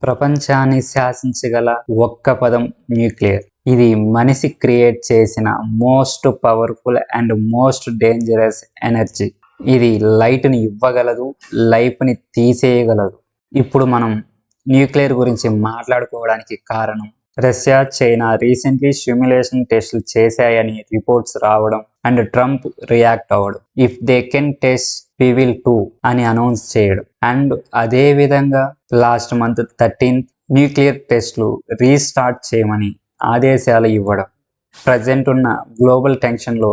ప్రపంచాన్ని శాసించగల ఒక్క పదం న్యూక్లియర్. ఇది మనిషి క్రియేట్ చేసిన most powerful and most dangerous energy. ఇది లైట్ని ఇవ్వగలదు, లైఫ్ని తీసేయగలదు. ఇప్పుడు మనం న్యూక్లియర్ గురించి మాట్లాడుకోవడానికి కారణం రష్యా, చైనా రీసెంట్లీ సిమ్యులేషన్ టెస్టులు చేశాయని రిపోర్ట్స్ రావడం అండ్ ట్రంప్ రియాక్ట్ అవ్వడం. If they can test we will too అని అనౌన్స్ చేయడం. అండ్ అదే విధంగా లాస్ట్ మంత్ 13th న్యూక్లియర్ టెస్టులు రీస్టార్ట్ చేయమని ఆదేశాలు ఇవ్వడం. ప్రజెంట్ ఉన్న గ్లోబల్ టెన్షన్లో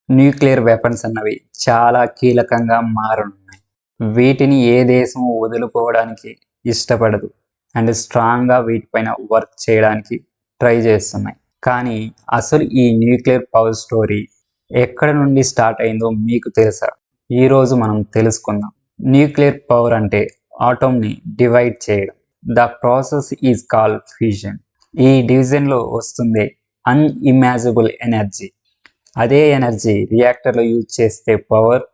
న్యూక్లియర్ వెపన్స్ అన్నవి చాలా కీలకంగా మారనున్నాయి. వీటిని ఏ దేశం వదులుకోవడానికి ఇష్టపడదు అండ్ స్ట్రాంగ్గా వీటిపైన వర్క్ చేయడానికి ట్రై చేస్తున్నాయి. కానీ అసలు ఈ న్యూక్లియర్ పవర్ స్టోరీ ఎక్కడ నుండి స్టార్ట్ అయిందో మీకు తెలుసా? ఈరోజు మనం తెలుసుకుందాం. న్యూక్లియర్ పవర్ అంటే ఆటంని డివైడ్ చేయడం. The process is called fusion. ఈ డివిజన్లో వస్తుంది అన్ఇమాజినబుల్ ఎనర్జీ. అదే ఎనర్జీ రియాక్టర్లో యూజ్ చేస్తే పవర్,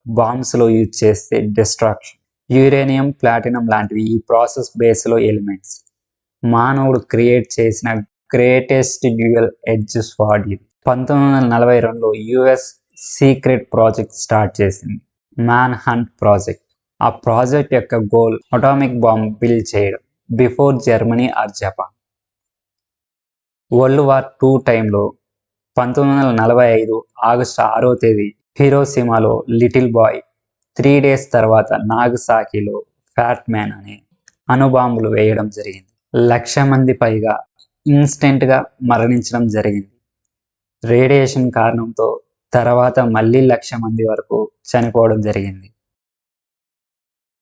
బాంబ్స్లో యూజ్ చేస్తే డిస్ట్రాక్షన్. యురేనియం, ప్లాటినం లాంటివి ఈ ప్రాసెస్ బేస్లో ఎలిమెంట్స్. మానవుడు క్రియేట్ చేసిన గ్రేటెస్ట్ డ్యూయల్ ఎడ్జ్ స్వాడ్ ఇది. 1942లో యుఎస్ సీక్రెట్ ప్రాజెక్ట్ స్టార్ట్ చేసింది, మ్యాన్ హంట్ ప్రాజెక్ట్. ఆ ప్రాజెక్ట్ యొక్క గోల్ అటామిక్ బాంబ్ బిల్డ్ చేయడం before Germany are Japan. World war II టైంలో 1945 ఆగస్టు 6వ తేదీ హిరోషిమాలో లిటిల్ బాయ్, 3 days తర్వాత నాగసాకిలో ఫ్యాట్ మ్యాన్ అనే అణుబాంబులు వేయడం జరిగింది. 1,00,000 మంది పైగా ఇన్స్టెంట్గా మరణించడం జరిగింది. రేడియేషన్ కారణంతో తర్వాత మళ్ళీ 1,00,000 మంది వరకు చనిపోవడం జరిగింది.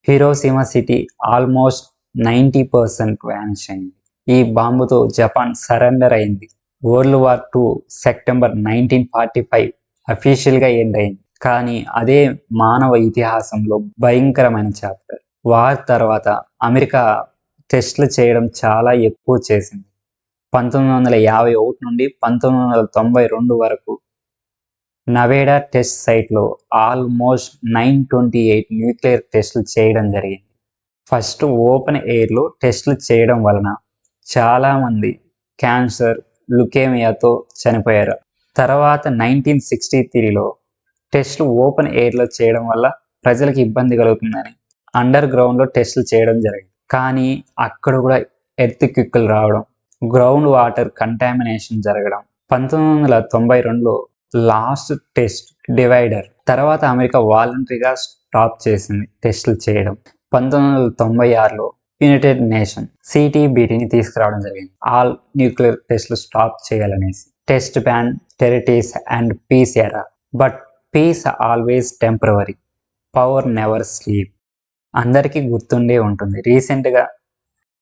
హిరోషిమా సిటీ ఆల్మోస్ట్ 90% వ్యానిష్ అయింది. ఈ బాంబుతో జపాన్ సరెండర్ అయింది. వరల్డ్ వార్ II సెప్టెంబర్ 1945 అఫీషియల్గా ఎండ్ అయింది. కానీ అదే మానవ ఇతిహాసంలో భయంకరమైన చాప్టర్. వార్ తర్వాత అమెరికా టెస్టులు చేయడం చాలా ఎక్కువ చేసింది. 1951 నుండి 1992 వరకు నవేడా టెస్ట్ సైట్లో ఆల్మోస్ట్ 928 న్యూక్లియర్ టెస్టులు చేయడం జరిగింది. ఫస్ట్ ఓపెన్ ఎయిర్లో టెస్టులు చేయడం వలన చాలామంది క్యాన్సర్, లుకేమియాతో చనిపోయారు. తర్వాత 1963లో టెస్టులు ఓపెన్ ఎయిర్లో చేయడం వల్ల ప్రజలకు ఇబ్బంది కలుగుతుందని అండర్ గ్రౌండ్లో టెస్టులు చేయడం జరిగింది. కానీ అక్కడ కూడా ఎర్త్ క్విక్లు రావడం, గ్రౌండ్ వాటర్ కంటామినేషన్ జరగడం. 1992లో లాస్ట్ టెస్ట్ డివైడర్. తర్వాత అమెరికా వాలంటరీగా స్టాప్ చేసింది టెస్టులు చేయడం. 1996లో యునైటెడ్ నేషన్ CTBTని తీసుకురావడం జరిగింది, ఆల్ న్యూక్లియర్ టెస్టులు స్టాప్ చేయాలనేసి. Test ban, territories and peace era. But peace always temporary, power never sleep. అందరికీ గుర్తుండే ఉంటుంది, రీసెంట్గా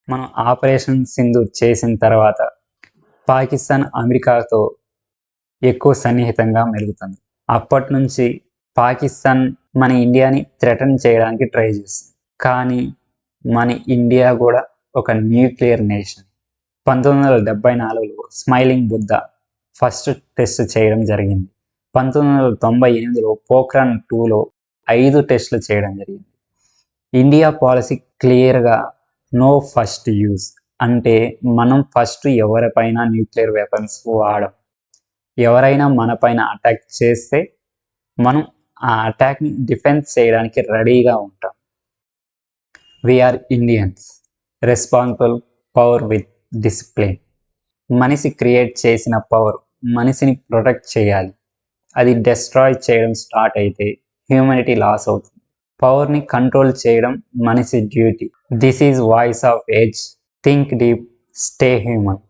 మనం ఆపరేషన్ సింధూర్ చేసిన తర్వాత పాకిస్తాన్ అమెరికాతో ఎక్కువ సన్నిహితంగా మెలుగుతుంది. అప్పటి నుంచి పాకిస్తాన్ మన ఇండియాని థ్రెటన్ చేయడానికి ట్రై చేస్తుంది. కానీ మన ఇండియా కూడా ఒక న్యూక్లియర్ నేషన్. 1974లో స్మైలింగ్ బుద్ధ ఫస్ట్ టెస్ట్ చేయడం జరిగింది. 1998లో పోఖ్రాన్ 2లో 5 టెస్టులు చేయడం జరిగింది. ఇండియా పాలసీ క్లియర్గా నో ఫస్ట్ యూజ్, అంటే మనం ఫస్ట్ ఎవరిపైన న్యూక్లియర్ వెపన్స్ వాడం. ఎవరైనా మన పైన అటాక్ చేస్తే మనం ఆ అటాక్ని డిఫెన్స్ చేయడానికి రెడీగా ఉంటాం. We are Indians, responsible power with discipline. మనిషి క్రియేట్ చేసిన పవర్ మనిషిని ప్రొటెక్ట్ చేయాలి. అది డిస్ట్రాయ్ చేయడం స్టార్ట్ అయితే హ్యూమనిటీ లాస్ అవుతుంది. పవర్ని కంట్రోల్ చేయడం మనిషి duty. This is voice of age. Think deep, stay human.